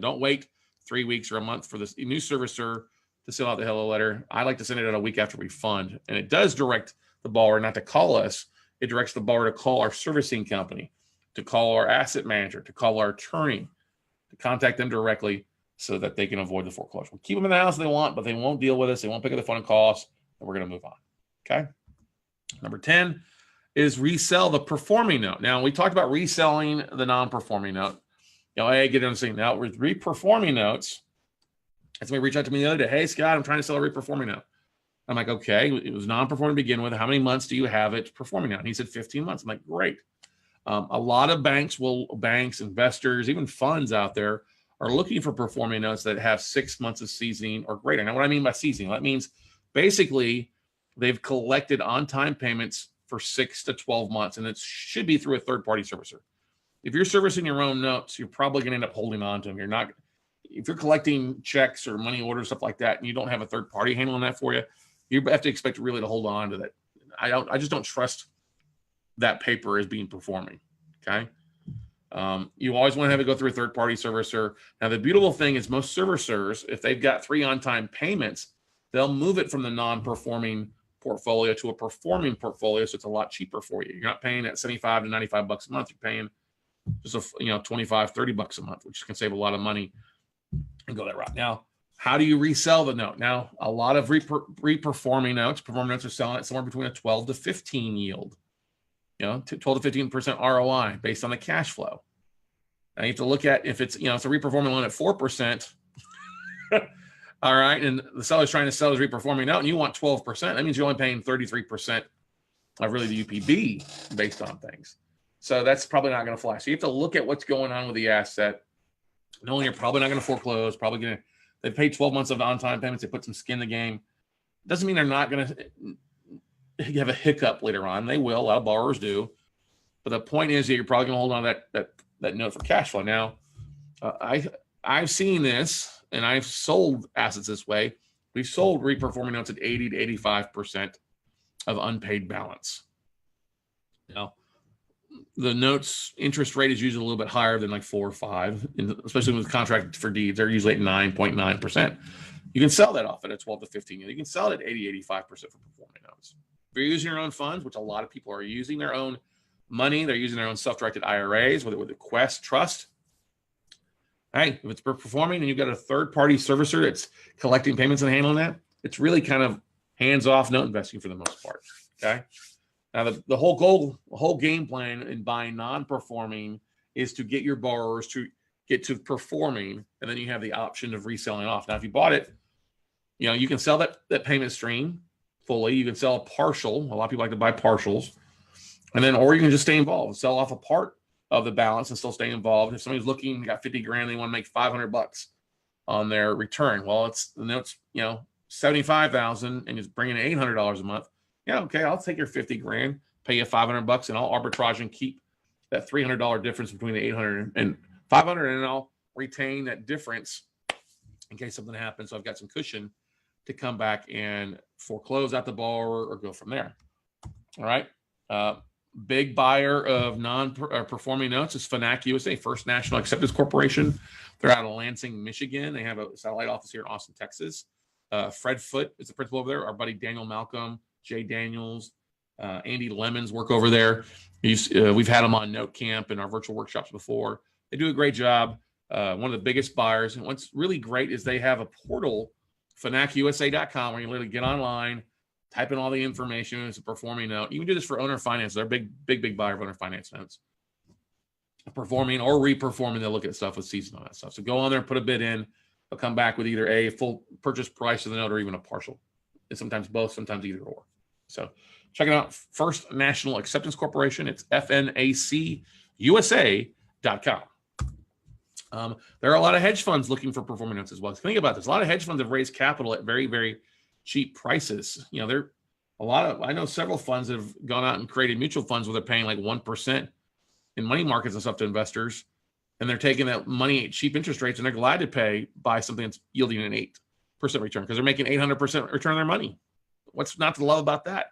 Don't wait 3 weeks or a month for this new servicer to send out the hello letter. I like to send it out a week after we fund. And it does direct the borrower not to call us. It directs the borrower to call our servicing company, to call our asset manager, to call our attorney, to contact them directly so that they can avoid the foreclosure. We'll keep them in the house if they want, but they won't deal with us. They won't pick up the phone and call us, and we're going to move on. Okay. Number 10 is resell the performing note. Now, we talked about reselling the non-performing note. Hey, get on the scene. Now, with reperforming notes, somebody reached out to me the other day. Hey, Scott, I'm trying to sell a reperforming note. I'm like, okay, it was non-performing to begin with. How many months do you have it performing now? And he said 15 months. I'm like, great. A lot of banks, investors, even funds out there are looking for performing notes that have 6 months of seasoning or greater. Now, what I mean by seasoning, that means basically they've collected on-time payments for 6 to 12 months, and it should be through a third-party servicer. If you're servicing your own notes, you're probably going to end up holding on to them. If you're collecting checks or money orders, stuff like that, and you don't have a third party handling that for you, you have to expect really to hold on to that. I just don't trust that paper as being performing. Okay. You always want to have it go through a third party servicer. Now, the beautiful thing is most servicers, if they've got 3 on-time payments, they'll move it from the non-performing portfolio to a performing portfolio. So it's a lot cheaper for you. You're not paying at 75 to 95 bucks a month. You're paying just 25, 30 bucks a month, which can save a lot of money and go that route. Now, how do you resell the note? Now, a lot of reperforming notes, performing notes are selling at somewhere between a 12 to 15 yield, 12 to 15% ROI based on the cash flow. Now you have to look at if it's, it's a reperforming loan at 4%. All right. And the seller's trying to sell his reperforming note and you want 12%. That means you're only paying 33% of really the UPB based on things. So that's probably not going to fly. So you have to look at what's going on with the asset, knowing you're probably not going to foreclose, they paid 12 months of on-time payments. They put some skin in the game. Doesn't mean they're not going to have a hiccup later on. They will. A lot of borrowers do. But the point is that you're probably going to hold on to that note for cash flow. Now, I've seen this, and I've sold assets this way. We've sold reperforming notes at 80 to 85% of unpaid balance. Now, the note's interest rate is usually a little bit higher than like 4 or 5, especially with contracted for deeds. They're usually at 9.9%. You can sell that off at a 12 to 15. You can sell it at 80, 85% for performing notes. If you're using your own funds, which a lot of people are using their own money, they're using their own self-directed IRAs, with the Quest Trust. Hey, if it's performing and you've got a third-party servicer that's collecting payments and handling that, it's really kind of hands-off note investing for the most part. Okay. Now, the whole game plan in buying non-performing is to get your borrowers to get to performing, and then you have the option of reselling off. Now, if you bought it, you can sell that payment stream fully. You can sell a partial. A lot of people like to buy partials, or you can just stay involved, sell off a part of the balance and still stay involved. If somebody's looking, got 50 grand, they want to make 500 bucks on their return. Well, the note's 75,000, and it's bringing in $800 a month. Yeah, okay, I'll take your 50 grand, pay you 500 bucks, and I'll arbitrage and keep that $300 difference between the 800 and 500, and I'll retain that difference in case something happens. So I've got some cushion to come back and foreclose out the borrower or go from there. All right. Big buyer of non-performing notes is FNAC USA, First National Acceptance Corporation. They're out of Lansing, Michigan. They have a satellite office here in Austin, Texas. Fred Foote is the principal over there. Our buddy Daniel Malcolm, Jay Daniels, Andy Lemons work over there. We've had them on Note Camp and our virtual workshops before. They do a great job. One of the biggest buyers. And what's really great is they have a portal, FNACUSA.com, where you literally get online, type in all the information. It's a performing note. You can do this for owner finance. They're a big buyer of owner finance notes. Performing or reperforming, they'll look at stuff with season on that stuff. So go on there and put a bid in. They'll come back with either a full purchase price of the note or even a partial. And sometimes both, sometimes either or. So check it out. First National Acceptance Corporation. It's FNACUSA.com. There are a lot of hedge funds looking for performing notes as well. Think about this. A lot of hedge funds have raised capital at very, very cheap prices. I know several funds have gone out and created mutual funds where they're paying like 1% in money markets and stuff to investors. And they're taking that money at cheap interest rates, and they're glad to buy something that's yielding an 8% return because they're making 800% return on their money. What's not to love about that?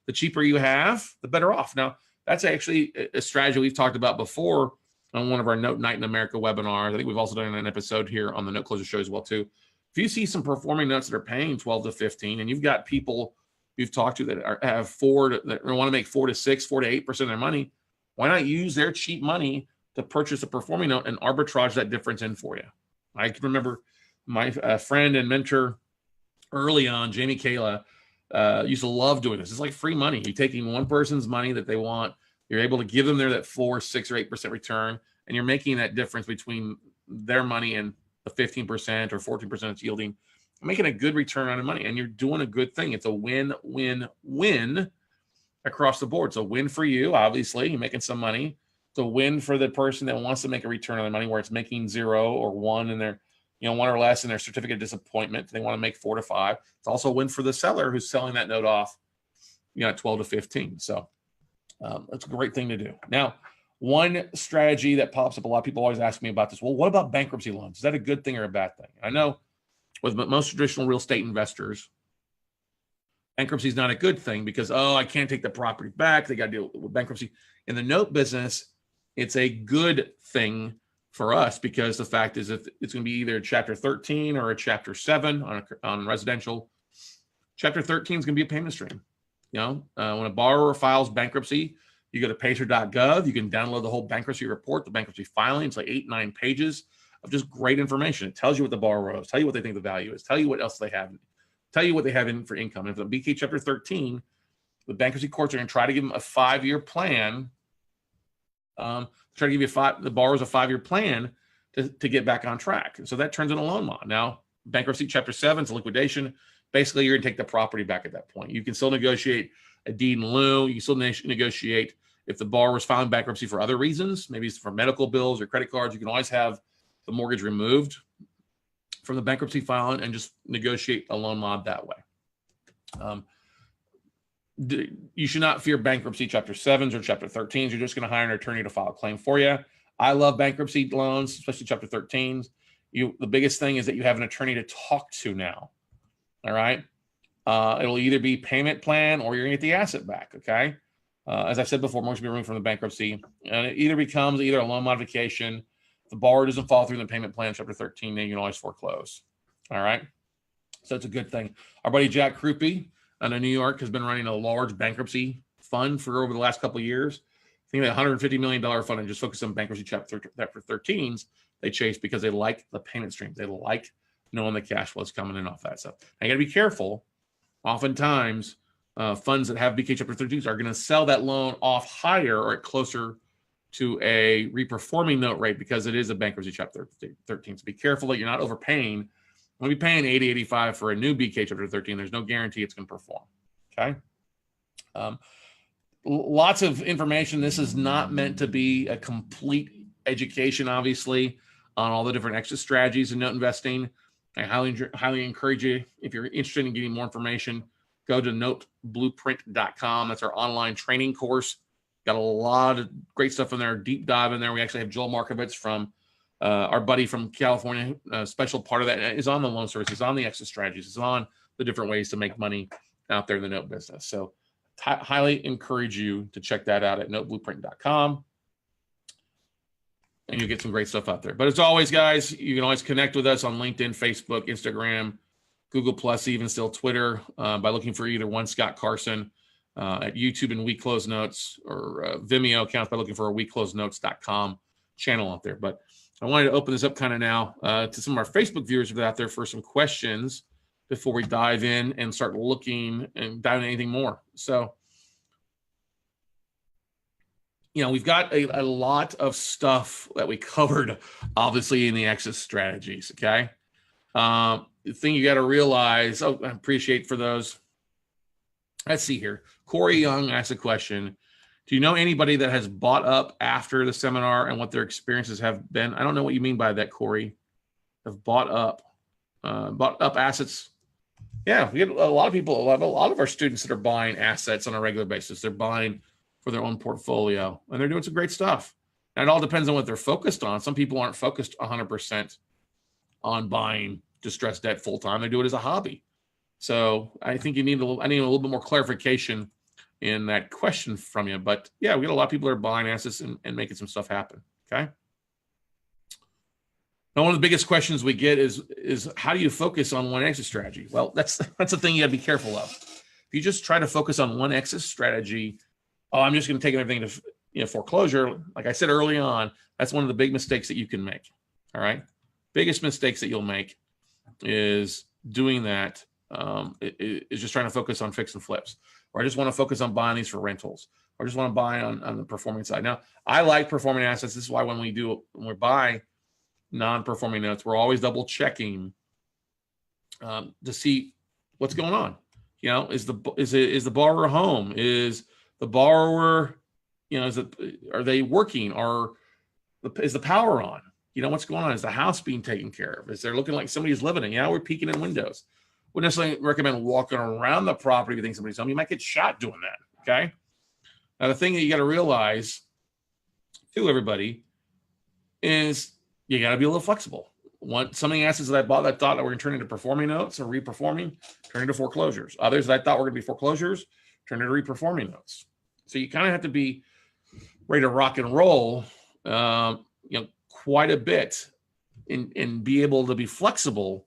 The cheaper you have, the better off. Now, that's actually a strategy we've talked about before on one of our Note Night in America webinars. I think we've also done an episode here on the Note Closure Show as well, too. If you see some performing notes that are paying 12 to 15, and you've got people you've talked to that have that want to make 4 to 6, 4 to 8% of their money, why not use their cheap money to purchase a performing note and arbitrage that difference in for you? I can remember my friend and mentor early on, Jamie Kayla, used to love doing this. It's like free money. You're taking one person's money that they want, you're able to give them that 4, 6, or 8% return, and you're making that difference between their money and the 15% or 14% it's yielding, making a good return on the money, and you're doing a good thing. It's a win-win-win across the board. It's a win for you, obviously, you're making some money. It's a win for the person that wants to make a return on their money, where it's making 0 or 1 in their, 1 or less in their certificate of disappointment. They want to make 4 to 5. It's also a win for the seller who's selling that note off, at 12 to 15. So that's a great thing to do. Now, one strategy that pops up, a lot of people always ask me about this. Well, what about bankruptcy loans? Is that a good thing or a bad thing? I know with most traditional real estate investors, bankruptcy is not a good thing because, I can't take the property back. They got to deal with bankruptcy. In the note business, it's a good thing for us because the fact is that it's going to be either a Chapter 13 or a Chapter 7 on residential. Chapter 13 is going to be a payment stream. When a borrower files bankruptcy, you go to pacer.gov. You can download the whole bankruptcy report, the bankruptcy filing. It's like 8, 9 pages of just great information. It tells you what the borrower owes, tell you what they think the value is, tell you what else they have, tell you what they have in for income. And for the BK Chapter 13, the bankruptcy courts are going to try to give them a 5-year plan. Try to give you the borrowers a 5-year plan to get back on track. And so that turns into a loan mod. Now, bankruptcy Chapter 7 is liquidation. Basically, you're going to take the property back at that point. You can still negotiate a deed in lieu. You can still negotiate if the borrower is filing bankruptcy for other reasons, maybe it's for medical bills or credit cards. You can always have the mortgage removed from the bankruptcy filing and just negotiate a loan mod that way. You should not fear bankruptcy Chapter 7s or Chapter 13s. You're just going to hire an attorney to file a claim for you. I love bankruptcy loans, especially Chapter 13s. The biggest thing is that you have an attorney to talk to now. All right. It'll either be payment plan or you're going to get the asset back. Okay. As I said before, most people are removed from the bankruptcy, and it either becomes a loan modification. If the borrower doesn't fall through the payment plan, Chapter 13, then you can always foreclose. All right. So it's a good thing. Our buddy Jack Krupe in New York has been running a large bankruptcy fund for over the last couple of years. I think that $150 million fund and just focus on bankruptcy Chapter 13s they chase because they like the payment streams. They like knowing the cash flow is coming in off that stuff. Now, you got to be careful. Oftentimes, funds that have BK Chapter 13s are going to sell that loan off higher or closer to a reperforming note rate because it is a bankruptcy Chapter 13. So be careful that you're not overpaying. When we paying 80, 85 for a new BK Chapter 13, there's no guarantee it's going to perform. Okay. Lots of information. This is not meant to be a complete education, obviously, on all the different exit strategies in note investing. I highly encourage you, if you're interested in getting more information, go to noteblueprint.com. That's our online training course. Got a lot of great stuff in there, deep dive in there. We actually have Joel Markovitz from our buddy from California. A special part of that is on the loan service, is on the exit strategies, is on the different ways to make money out there in the note business. So highly encourage you to check that out at noteblueprint.com. And you'll get some great stuff out there. But as always, guys, you can always connect with us on LinkedIn, Facebook, Instagram, Google Plus, even still Twitter, by looking for either one Scott Carson, at YouTube and We Close Notes, or Vimeo accounts by looking for a WeCloseNotes.com channel out there. But I wanted to open this up kind of now to some of our Facebook viewers that are out there for some questions before we dive in and start looking and dive into anything more. So, we've got a lot of stuff that we covered, obviously, in the exit strategies, okay? The thing you got to realize, I appreciate for those. Let's see here. Corey Young asked a question. Do you know anybody that has bought up after the seminar and what their experiences have been? I don't know what you mean by that, Corey. Have bought up assets. Yeah, we have a lot of people, a lot of our students that are buying assets on a regular basis. They're buying for their own portfolio, and they're doing some great stuff. And it all depends on what they're focused on. Some people aren't focused 100% on buying distressed debt full time. They do it as a hobby. So I think I need a little bit more clarification in that question from you. But yeah, we got a lot of people that are buying assets and making some stuff happen. Okay. Now, one of the biggest questions we get is how do you focus on one exit strategy? Well, that's the thing you got to be careful of. If you just try to focus on one exit strategy, oh, I'm just going to take everything to foreclosure. Like I said early on, that's one of the big mistakes that you can make. All right, biggest mistakes that you'll make is doing that. Is just trying to focus on fix and flips, or I just want to focus on buying these for rentals, or I just want to buy on the performing side. Now, I like performing assets. This is why when we buy non-performing notes, we're always double checking to see what's going on. Is the borrower home? Is the borrower, are they working? Is the power on? What's going on? Is the house being taken care of? Is there looking like somebody's living in? We're peeking in windows. Wouldn't necessarily recommend walking around the property if you think somebody's home. You might get shot doing that. Okay. Now, the thing that you got to realize, too, everybody, is you got to be a little flexible. Some of the assets that I bought that I thought that were going to turn into performing notes or reperforming, turn into foreclosures. Others that I thought were going to be foreclosures, turn into reperforming notes. So you kind of have to be ready to rock and roll, quite a bit, and be able to be flexible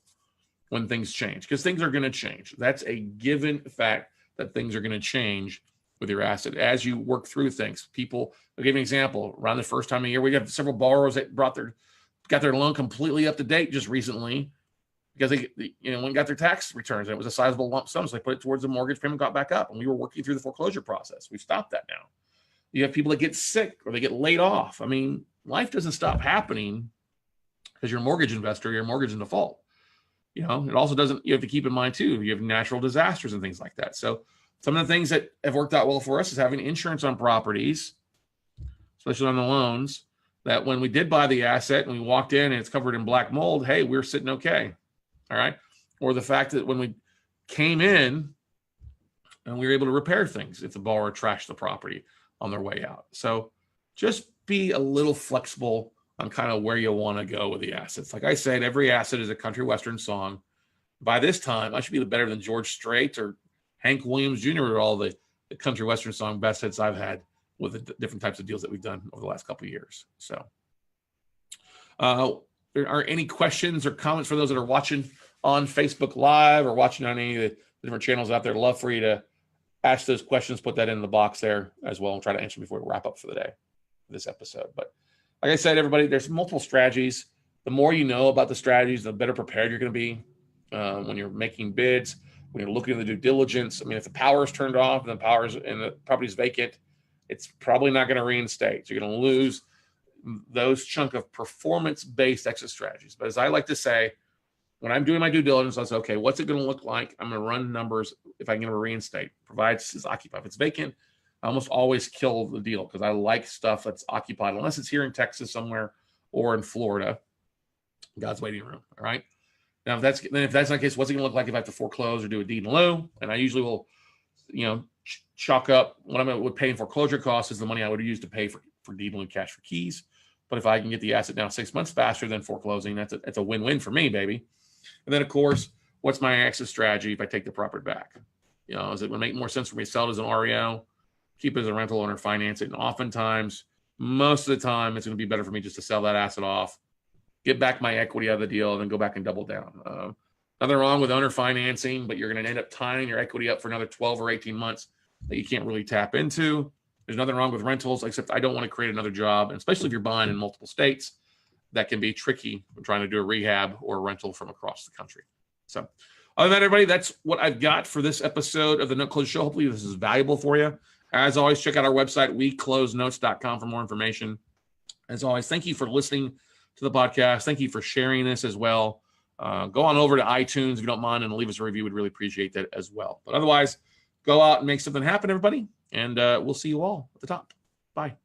when things change, because things are going to change. That's a given fact that things are going to change with your asset as you work through things. I'll give you an example. Around the first time of year, we have several borrowers that got their loan completely up to date just recently because they went and got their tax returns. And it was a sizable lump sum, so they put it towards the mortgage payment, got back up, and we were working through the foreclosure process. We've stopped that now. You have people that get sick or they get laid off. I mean, life doesn't stop happening because you're a mortgage investor, your mortgage in default. It also doesn't, you have to keep in mind too, you have natural disasters and things like that. So some of the things that have worked out well for us is having insurance on properties, especially on the loans, that when we did buy the asset and we walked in and it's covered in black mold, hey, we're sitting okay. All right. Or the fact that when we came in and we were able to repair things if the borrower trashed the property on their way out. So just be a little flexible on kind of where you want to go with the assets. Like I said, every asset is a country western song. By this time, I should be better than George Strait or Hank Williams Jr. or all the country western song best hits I've had with the different types of deals that we've done over the last couple of years. So there are any questions or comments for those that are watching on Facebook Live or watching on any of the different channels out there? I'd love for you to ask those questions, put that in the box there as well, and try to answer them before we wrap up for the day, for this episode. But like I said, everybody, there's multiple strategies. The more you know about the strategies, the better prepared you're going to be when you're making bids, when you're looking at the due diligence. I mean, if the power is turned off and the property is vacant, it's probably not going to reinstate. So you're going to lose those chunk of performance-based exit strategies. But as I like to say, when I'm doing my due diligence, I say, okay, what's it going to look like? I'm going to run numbers if I can get a reinstate. Provides it's occupied. If it's vacant, I almost always kill the deal because I like stuff that's occupied, unless it's here in Texas somewhere or in Florida. God's waiting room. All right. Now, if that's not the case, what's it going to look like if I have to foreclose or do a deed in lieu? And I usually will, chalk up what I would pay in foreclosure costs is the money I would use to pay for deed in lieu cash for keys. But if I can get the asset down 6 months faster than foreclosing, that's a win-win for me, baby. And then, of course, what's my exit strategy if I take the property back? Is it going to make more sense for me to sell it as an REO, keep it as a rental owner, finance it? And oftentimes, most of the time, it's going to be better for me just to sell that asset off, get back my equity out of the deal, and then go back and double down. Nothing wrong with owner financing, but you're going to end up tying your equity up for another 12 or 18 months that you can't really tap into. There's nothing wrong with rentals, except I don't want to create another job, and especially if you're buying in multiple states. That can be tricky when trying to do a rehab or a rental from across the country. So other than that, everybody, that's what I've got for this episode of the Note Closure Show. Hopefully this is valuable for you. As always, check out our website, weclosenotes.com, for more information. As always, thank you for listening to the podcast. Thank you for sharing this as well. Go on over to iTunes if you don't mind and leave us a review. We'd really appreciate that as well. But otherwise, go out and make something happen, everybody. And we'll see you all at the top. Bye.